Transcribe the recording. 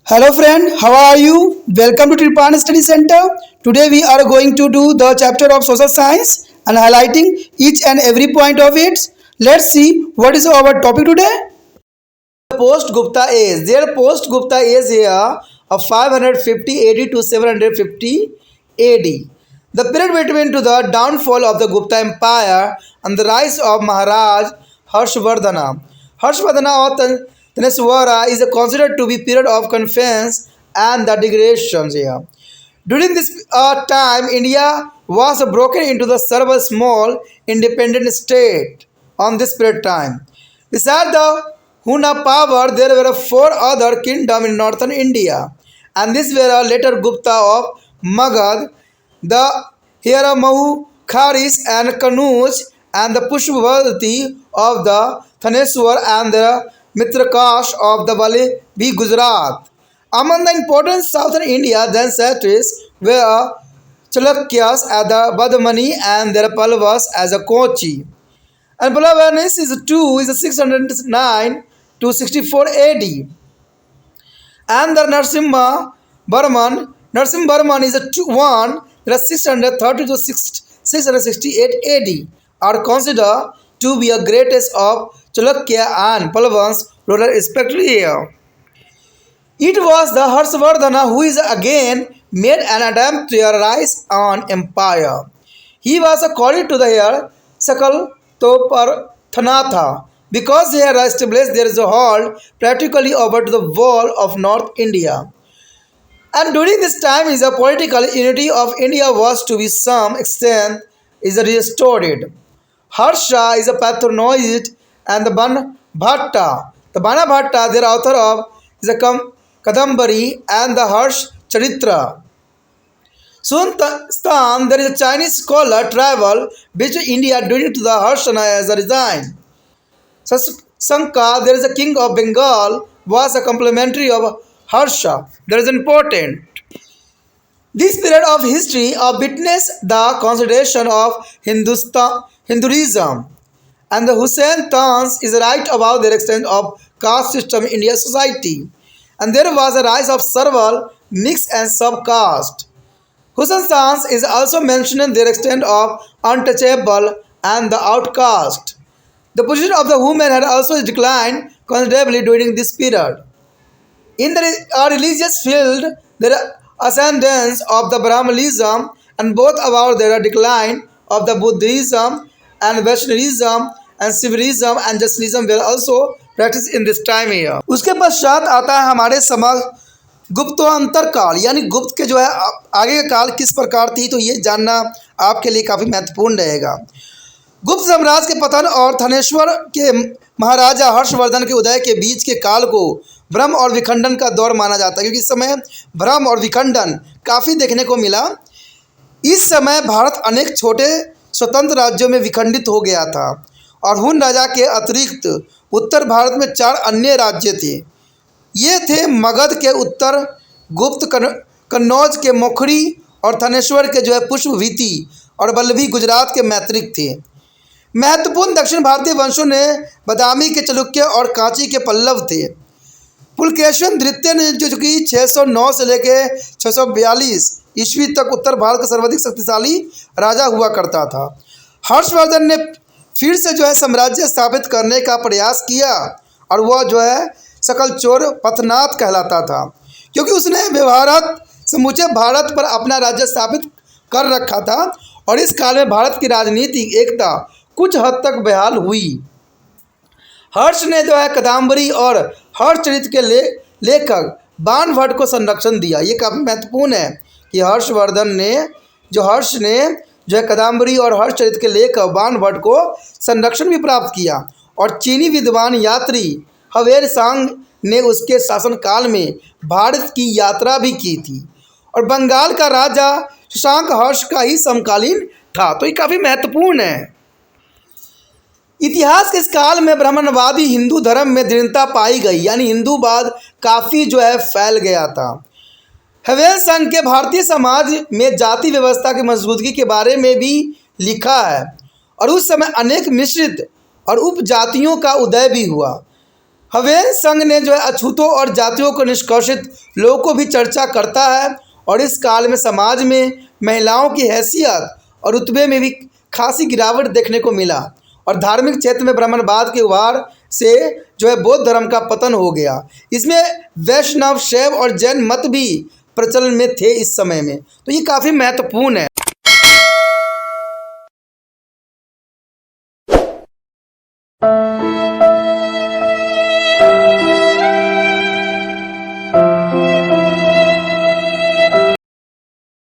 Hello friend, how are you? Welcome to Tripan Study Center. Today we are going to do the chapter of social science and highlighting each and every point of it. Let's see what is our topic today. Post Gupta age. Their post Gupta age here of 550 AD to 750 AD. The period between to the downfall of the Gupta Empire and the rise of Maharaj Harshvardhana. Harshvardhana or Taneswara is considered to be period of confidence and the degradation here. During this time, India was broken into the several small independent state on this period time. Besides the Huna power, there were four other kingdoms in northern India, and these were later Gupta of Magad, the Hiramahu, Kharis and Kanuj, and the Pushpavati of the Thaneswar and the Mitrakash of the Vallabhi, Gujarat. Among the important southern India then settlers were Chalukyas as the Badmani and their Pallavas as a Kochi. And Pallavanis is 2 is 609 to 64 AD. And the Narsimha Barman is a 1 that is 630 to 668 AD are considered to be a greatest of Chalukya and Pallavans ruler respectively here. It was the Harshvardhana who is again made an attempt to rise on empire. He was according to the heir Sakal Toparthanatha because he had established there is a hall practically over to the wall of North India. And during this time is a political unity of India was to be some extent is restored. Harsha is a patronized and the Banbhatta. The Banabhatta, their author of is a Kadambari and the Harsh Charitra. Sun Stan, there is a Chinese scholar travel between India during to the Harshana as a resign. Sanka, there is a king of Bengal, was a complementary of Harsha. That is important. This period of history witnessed the consolidation of Hinduism, and the Hussain Tans is right about the extent of caste system in Indian society, and there was a rise of several mixed and sub-caste. Hussain Tans is also mentioned in their extent of untouchable and the outcast. The position of the women had also declined considerably during this period. In the religious field, the ascendance of the Brahmanism and both about the decline of the Buddhism and Vaishnavism and Sivaism and Jainism were also practiced in this time here. उसके पश्चात आता है हमारे समक्ष गुप्तोत्तर काल यानी गुप्त के जो है आगे का काल किस प्रकार थी तो ये जानना आपके लिए काफ़ी महत्वपूर्ण रहेगा। गुप्त साम्राज्य के पतन और थानेश्वर के महाराजा हर्षवर्धन के उदय के बीच के काल को भ्रम और विखंडन का दौर माना जाता है क्योंकि इस समय भ्रम और विखंडन काफ़ी देखने को मिला। इस समय भारत अनेक छोटे स्वतंत्र राज्यों में विखंडित हो गया था और हुन राजा के अतिरिक्त उत्तर भारत में 4 अन्य राज्य थे। ये थे मगध के उत्तर, गुप्त कन्नौज के मोखरी और थानेश्वर के जो है पुष्पभीति और वल्लभी गुजरात के मैत्रिक थे। महत्वपूर्ण दक्षिण भारतीय वंशों ने बदामी के चालुक्य और कांची के पल्लव थे। पुलकेशिन द्वितीय ने जो कि 609 से लेकर 642 ईस्वी तक उत्तर भारत का सर्वाधिक शक्तिशाली राजा हुआ करता था। हर्षवर्धन ने फिर से जो है साम्राज्य स्थापित करने का प्रयास किया और वह जो है सकल चोर पथनाथ कहलाता था क्योंकि उसने व्यवहारत समूचे भारत पर अपना राज्य स्थापित कर रखा था और इस काल में भारत की राजनीतिक एकता कुछ हद तक बहाल हुई। हर्ष ने जो है कदम्बरी और हर्षचरित के लेखक बाणभट्ट को संरक्षण दिया। ये काफ़ी महत्वपूर्ण है कि हर्ष ने जो है कदम्बरी और हर्षचरित के लेखक बाणभट्ट को संरक्षण भी प्राप्त किया और चीनी विद्वान यात्री हवेर सांग ने उसके शासनकाल में भारत की यात्रा भी की थी और बंगाल का राजा शशांक हर्ष का ही समकालीन था। तो ये काफ़ी महत्वपूर्ण है। इतिहास के इस काल में ब्राह्मणवादी हिंदू धर्म में दृढ़ता पाई गई यानी हिंदूवाद काफ़ी जो है फैल गया था। हवेल संघ के भारतीय समाज में जाति व्यवस्था की मजबूती के बारे में भी लिखा है और उस समय अनेक मिश्रित और उपजातियों का उदय भी हुआ। हवेन संघ ने जो है अछूतों और जातियों को निष्कासित लोगों को भी चर्चा करता है और इस काल में समाज में महिलाओं की हैसियत और रुतबे में भी खासी गिरावट देखने को मिला और धार्मिक क्षेत्र में ब्राह्मणवाद के उभार से जो है बौद्ध धर्म का पतन हो गया। इसमें वैष्णव, शैव और जैन मत भी प्रचलन में थे इस समय में, तो ये काफ़ी महत्वपूर्ण है।